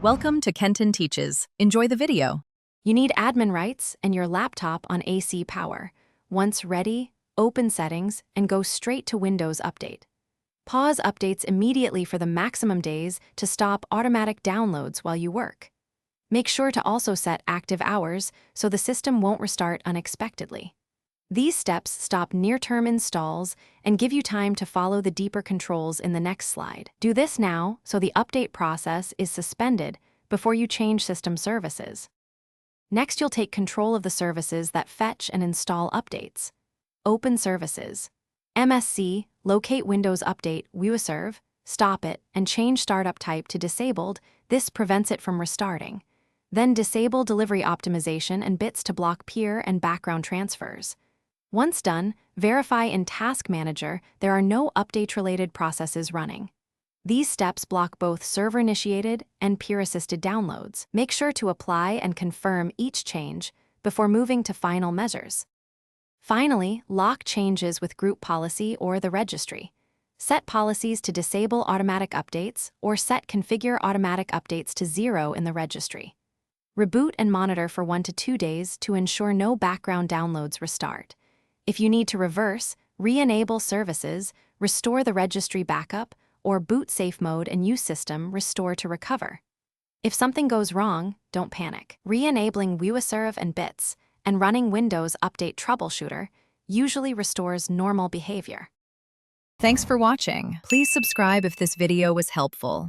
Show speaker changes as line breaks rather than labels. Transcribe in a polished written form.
Welcome to Kenton Teaches. Enjoy the video.
You need admin rights and your laptop on AC power. Once ready, open Settings and go straight to Windows Update. Pause updates immediately for the maximum days to stop automatic downloads while you work. Make sure to also set active hours so the system won't restart unexpectedly. These steps stop near-term installs and give you time to follow the deeper controls in the next slide. Do this now so the update process is suspended before you change system services. Next, you'll take control of the services that fetch and install updates. Open Services. MSC, locate Windows Update WiiWaServe, stop it, and change startup type to disabled. This prevents it from restarting. Then disable delivery optimization and bits to block peer and background transfers. Once done, verify in Task Manager there are no update-related processes running. These steps block both server-initiated and peer-assisted downloads. Make sure to apply and confirm each change before moving to final measures. Finally, lock changes with group policy or the registry. Set policies to disable automatic updates or set configure automatic updates to 0 in the registry. Reboot and monitor for 1 to 2 days to ensure no background downloads restart. If you need to reverse, re-enable services, restore the registry backup, or boot safe mode and use system restore to recover. If something goes wrong, don't panic. Re-enabling WiiWaServe and bits and running Windows Update Troubleshooter usually restores normal behavior.
Thanks for watching. Please subscribe if this video was helpful.